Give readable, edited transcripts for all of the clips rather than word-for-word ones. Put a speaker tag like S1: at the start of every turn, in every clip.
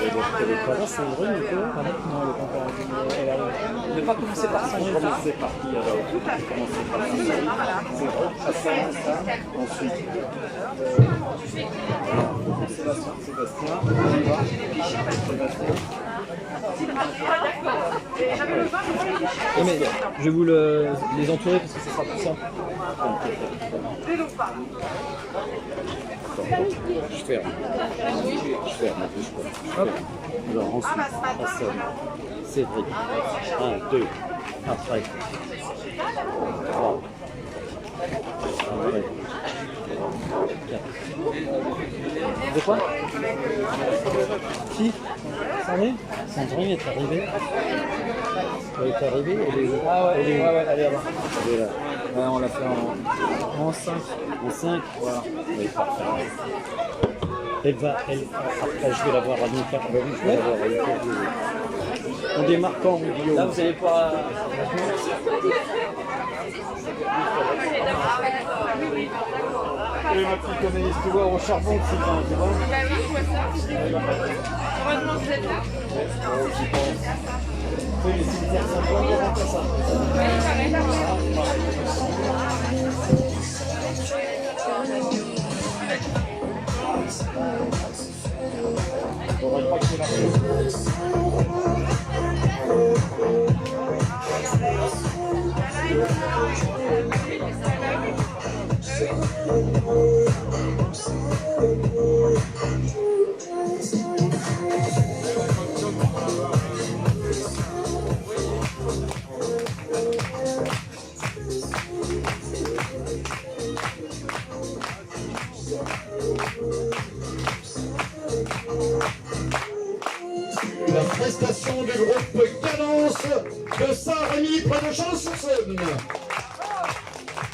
S1: Et donc, elle est pas là, c'est vrai, Nico? Non, elle est pas encore arrivée. Elle a...
S2: Ne pas commencer par ça.
S1: On va commencer par qui alors? On va commencer par qui? C'est vrai, Hassan, ça. Ensuite, Sébastien, on y va. Sébastien.
S3: Oui, mais je vais vous les entourer parce que ça sera plus simple.
S1: Je ferme. Hop. Alors ensuite, Hassan, Cédric. 1, 2, après. 3. Après. 4.
S3: De quoi? Qui? Sandrine?
S1: Sandrine est arrivée. Elle est arrivée, elle est...
S3: Ah ouais,
S1: elle est...
S3: ouais, allez, avant.
S1: Elle est là.
S3: Ouais, on l'a fait en 5.
S1: En 5,
S3: Voilà.
S1: oui, parfait. Elle va, après je vais la voir à Nika. Je vais la voir à Nika. On démarre quand, Guillaume?
S3: Là, vous allez pas.
S1: Oui, ma petite analyse, tu vois, au charbon, c'est quand, tu vois?
S4: Bah oui, je vois ça. Heureusement que vous êtes là.
S1: J'y pense. Oui, les cimetières sont pas encore comme ça.
S4: Oui, pareil.
S1: Faudrait pas que c'est la
S5: La prestation du groupe Cadence de Saint-Rémy près de Chalon-sur-Saône.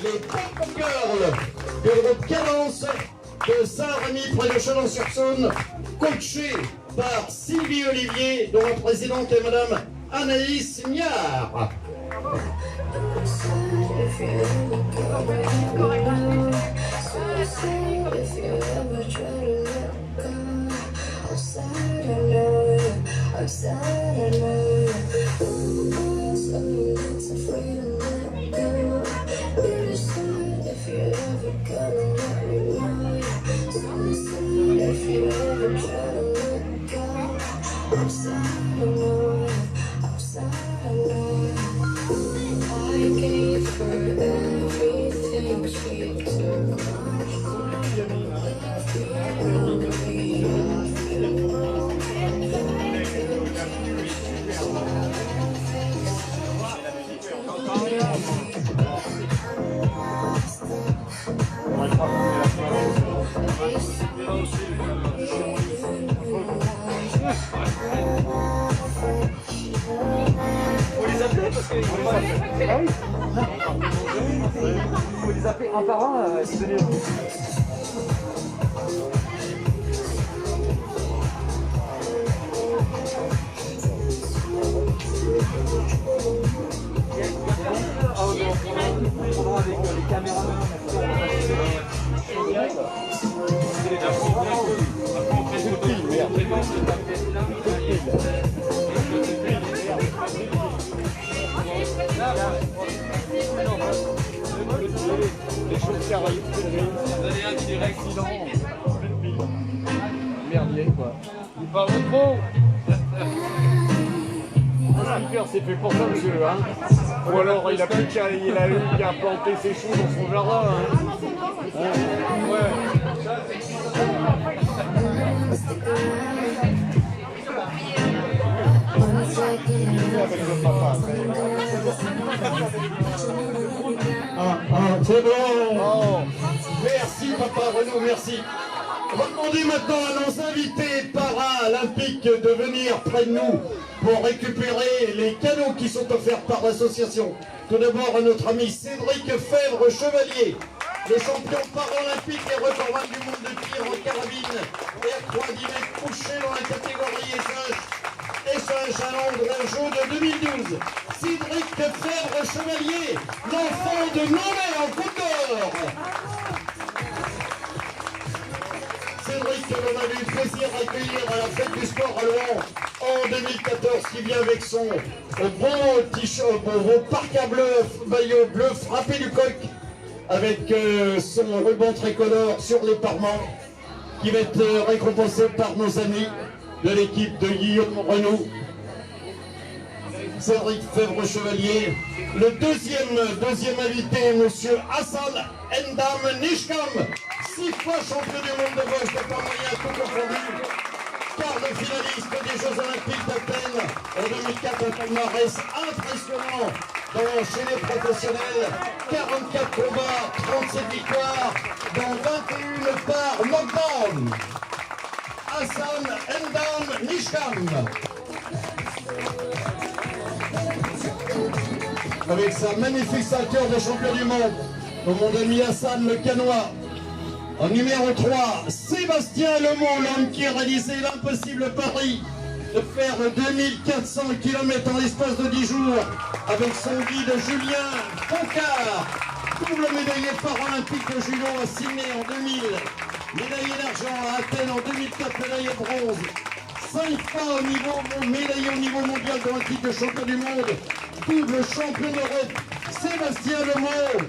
S5: Les Pop Girls du groupe Cadence de Saint-Rémy près de Chalon-sur-Saône, coachés par Sylvie Olivier, dont la présidente est Madame Anaïs Miard.
S3: Faut les appeler parce qu'ils vont pas. Ah oui. Faut les appeler un par un, les donner. Ah ouais, on prendra avec les caméramans.
S1: Les choses qui arrivent,
S2: Donnez un direct.
S1: merdier quoi.
S2: Il parle trop.
S1: Le speaker c'est fait pour ça monsieur, hein. Ou alors il a plus qu'à planter ses choux dans son jardin, hein.
S5: C'est bon. Merci Papa Renaud, merci. On va demander maintenant à nos invités paralympiques de venir près de nous pour récupérer les cadeaux qui sont offerts par l'association. Tout d'abord à notre ami Cédric Fèvre-Chevalier, le champion paralympique et recordman du monde de tir en carabine et à 3 10 mètres couché dans la catégorie SH à Londres au jeu de 2012. Cédric Fèvre-Chevalier, l'enfant de Nolay en Côte d'Or. Cédric que l'on a eu plaisir d'accueillir à la fête du sport à Louan en 2014, qui vient avec son beau t-shirt, beau parka bleu, maillot bleu frappé du coq, avec son ruban tricolore sur les parements, qui va être récompensé par nos amis de l'équipe de Guillaume Renaud, Cédric Fèvre-Chevalier. Le deuxième invité, monsieur Hassan Endam Nishkam, 6 fois champion du monde de gauche de par moyen tout confondu, quart de finaliste des Jeux Olympiques d'Athènes en 2004, un palmarès impressionnant chez les professionnels, 44 combats, 37 victoires, dans 21 par knockdown. Hassan Endam Nishkam. Avec sa magnifique ceinture de champion du monde, mon ami Hassan le Canois. En numéro 3, Sébastien Lemont, l'homme qui a réalisé l'impossible pari de faire 2400 km en l'espace de 10 jours avec son guide Julien Foncard, double médaillé paralympique de judo à Sydney en 2000, médaillé d'argent à Athènes en 2004, médaillé bronze, 5 fois au niveau médaillé au niveau mondial dans le titre de champion du monde, double champion d'Europe, Sébastien Lemont,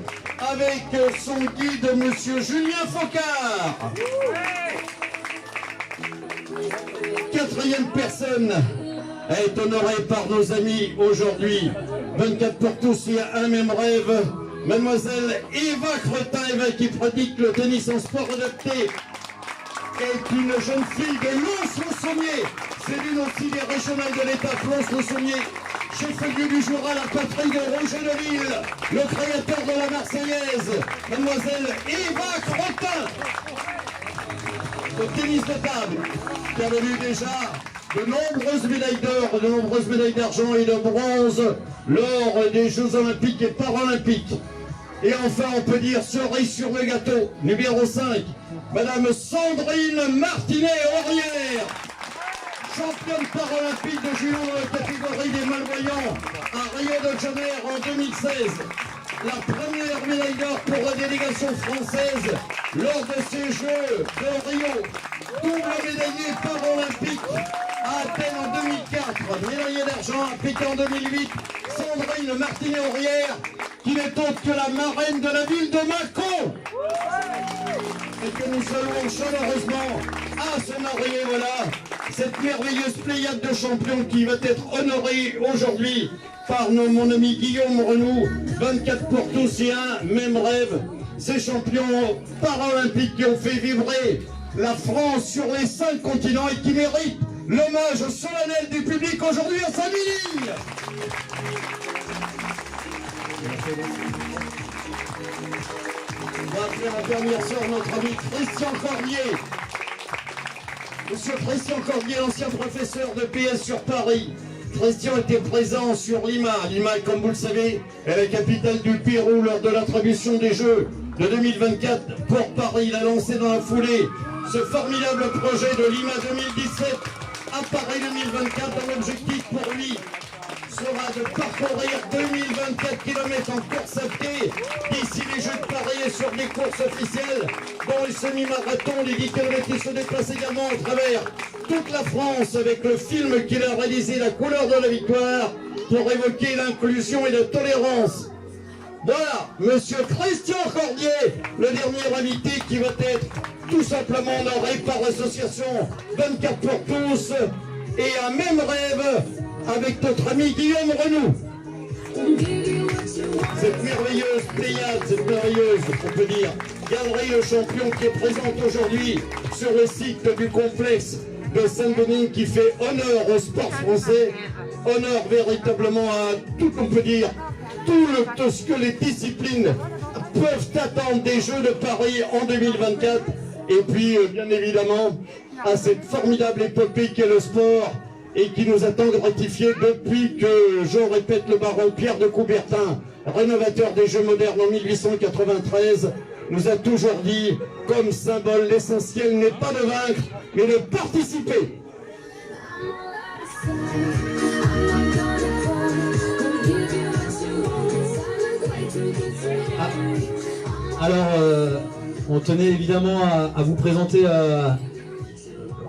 S5: avec son guide, monsieur Julien Foncard. Quatrième personne est honorée par nos amis aujourd'hui. 24 pour tous et un même rêve. Mademoiselle Eva Cretin, qui pratique le tennis en sport adapté, est une jeune fille de Lons-le-Saunier. C'est l'une aussi des régionales de l'État, Lons-le-Saunier. Chef-lieu du Jura, la patrie de Roger de Ville, le créateur de la Marseillaise, mademoiselle Eva Cretin, au tennis de table, qui a eu déjà de nombreuses médailles d'or, de nombreuses médailles d'argent et de bronze lors des Jeux Olympiques et Paralympiques. Et enfin, on peut dire cerise sur le gâteau, numéro 5, madame Sandrine Martinet-Aurière, championne paralympique de judo dans la catégorie des malvoyants à Rio de Janeiro en 2016. La première médaille d'or pour la délégation française lors de ces Jeux de Rio. Double médaillé paralympique à Athènes en 2004. Médaillé d'argent à Pékin en 2008. Sandrine Martinet-Aurière, qui n'est autre que la marraine de la ville de Mâcon. Et que nous saluons chaleureusement à ce marié, voilà, cette merveilleuse pléiade de champions qui va être honorée aujourd'hui par mon ami Guillaume Renaud. 24 pour tous et un même rêve. Ces champions paralympiques qui ont fait vibrer la France sur les 5 continents et qui méritent l'hommage solennel du public aujourd'hui en famille. On va appeler en dernière sœur notre ami Christian Cordier. Monsieur Christian Cordier, ancien professeur de PS sur Paris. Christian était présent sur Lima. Lima, comme vous le savez, est la capitale du Pérou lors de l'attribution des Jeux de 2024 pour Paris. Il a lancé dans la foulée ce formidable projet de Lima 2017 à Paris 2024. Un objectif pour lui sera de parcourir 2024 km en course à pied d'ici les Jeux de Paris et sur des courses officielles dont les semi-marathons, les 10 km qui se déplacent également à travers toute la France avec le film qu'il a réalisé, La couleur de la victoire, pour évoquer l'inclusion et la tolérance. Voilà, monsieur Christian Cordier, le dernier invité qui va être tout simplement honoré par l'association 24 pour tous et un même rêve avec notre ami Guillaume Renaud. Cette merveilleuse pléiade, cette merveilleuse, on peut dire, galerie de champions qui est présente aujourd'hui sur le site du complexe de Saint-Denis, qui fait honneur au sport français, honneur véritablement à tout, on peut dire, tout ce que les disciplines peuvent attendre des Jeux de Paris en 2024. Et puis, bien évidemment, à cette formidable épopée qu'est le sport et qui nous attend gratifié depuis que, je répète, le baron Pierre de Coubertin, rénovateur des Jeux modernes en 1893, nous a toujours dit, comme symbole, l'essentiel n'est pas de vaincre, mais de participer.
S3: Alors, on tenait évidemment à vous présenter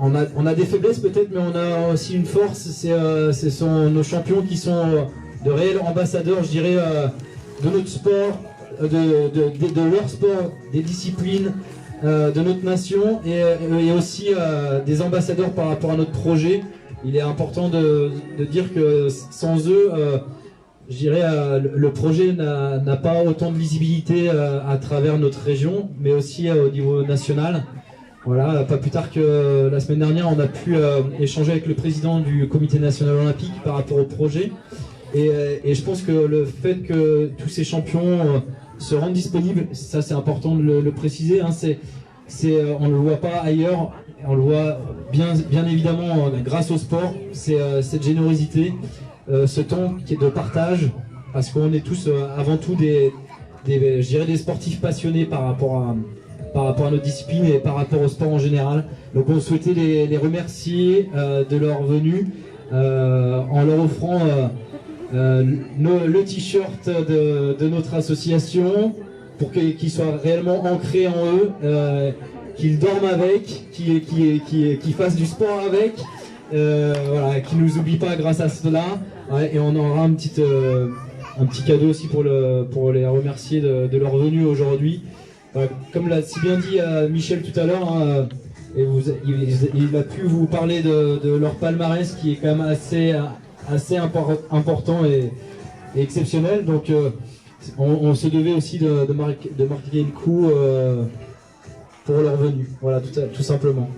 S3: on a des faiblesses peut-être, mais on a aussi une force. Ce sont nos champions qui sont de réels ambassadeurs, je dirais, de notre sport, de leur sport, des disciplines, de notre nation, et aussi des ambassadeurs par rapport à notre projet. Il est important de dire que sans eux, je dirais, le projet n'a pas autant de visibilité à travers notre région, mais aussi au niveau national. Voilà, pas plus tard que la semaine dernière, on a pu échanger avec le président du Comité national olympique par rapport au projet. Et je pense que le fait que tous ces champions se rendent disponibles, ça c'est important de le préciser, hein, on ne le voit pas ailleurs, on le voit bien évidemment grâce au sport, c'est cette générosité, ce temps qui est de partage, parce qu'on est tous avant tout je dirais des sportifs passionnés par rapport à notre discipline et par rapport au sport en général. Donc on souhaitait les remercier de leur venue en leur offrant le t-shirt de notre association pour qu'il soit réellement ancré en eux, qu'ils dorment avec, qu'ils fassent du sport avec, voilà, qu'ils ne nous oublient pas grâce à cela. Ouais, et on aura un petit cadeau aussi pour les remercier de leur venue aujourd'hui. Comme l'a si bien dit Michel tout à l'heure, hein, il a pu vous parler de leur palmarès qui est quand même assez important et exceptionnel. Donc on se devait aussi de marquer le coup pour leur venue. Voilà, tout simplement.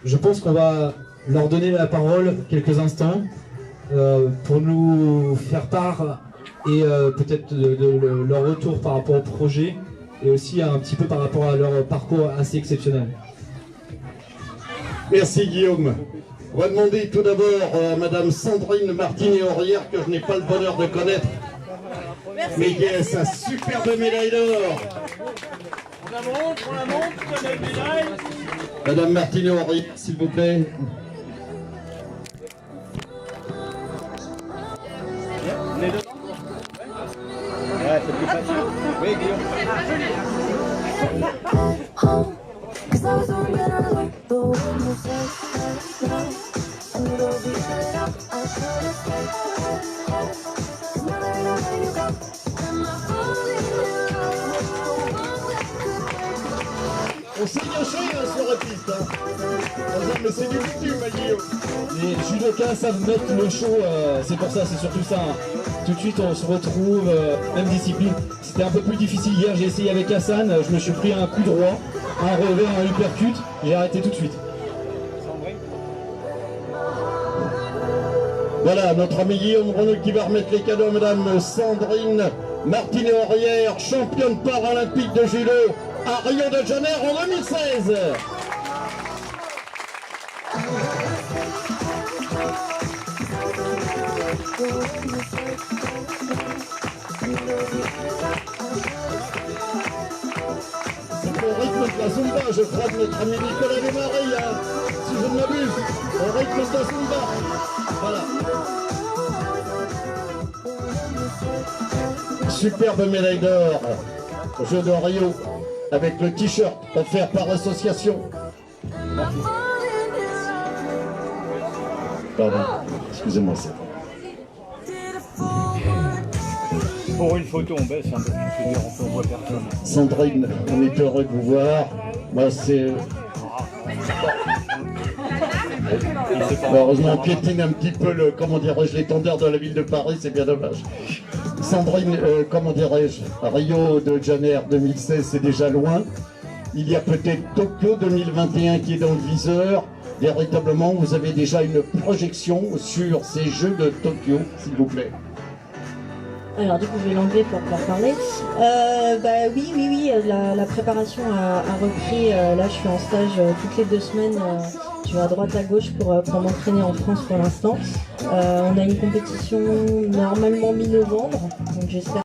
S3: Je pense qu'on va leur donner la parole quelques instants pour nous faire part et peut-être de leur retour par rapport au projet et aussi un petit peu par rapport à leur parcours assez exceptionnel.
S5: Merci Guillaume. On va demander tout d'abord à Madame Sandrine Martinet-Aurière, que je n'ai pas le bonheur de connaître, mais qui a sa superbe médaille d'or.
S2: On la montre, la médaille.
S5: Madame Martinet-Aurière, s'il vous plaît.
S2: Les deux.
S1: Ouais, c'est plus facile. Oui, Guillaume.
S5: On s'est gâché sur la piste. Mais c'est du bitume, Guillaume.
S3: Les judokas savent mettre le show, c'est pour ça, c'est surtout ça. Hein. Tout de suite on se retrouve, même discipline. C'était un peu plus difficile hier, j'ai essayé avec Hassan, je me suis pris un coup droit, un revers, un uppercut, j'ai arrêté tout de suite.
S5: Voilà, notre ami Guillaume Renaud qui va remettre les cadeaux à Madame Sandrine Martinet-Aurière, championne paralympique de judo à Rio de Janeiro en 2016. C'est au rythme de la Zumba, je crois, de notre ami Nicolas Desmarais, hein, si je ne m'abuse, au rythme de la Zumba. Voilà. Superbe médaille d'or au jeu de Rio avec le t-shirt offert par l'association. Pardon, excusez-moi, c'est
S1: Pour une photo, on baisse un peu plus, on voit personne.
S5: Sandrine, on est heureux de vous voir. Moi, c'est... Heureusement, on piétine un petit peu comment dirais-je, l'étendard de la ville de Paris, c'est bien dommage. Sandrine, comment dirais-je, Rio de Janeiro 2016, c'est déjà loin. Il y a peut-être Tokyo 2021 qui est dans le viseur. Véritablement, vous avez déjà une projection sur ces Jeux de Tokyo, s'il vous plaît.
S6: Alors du coup je vais l'enlever pour pouvoir parler. Oui, la préparation a repris. Là je suis en stage toutes les 2 semaines. Je vais à droite à gauche pour m'entraîner en France pour l'instant. On a une compétition normalement mi-novembre, donc j'espère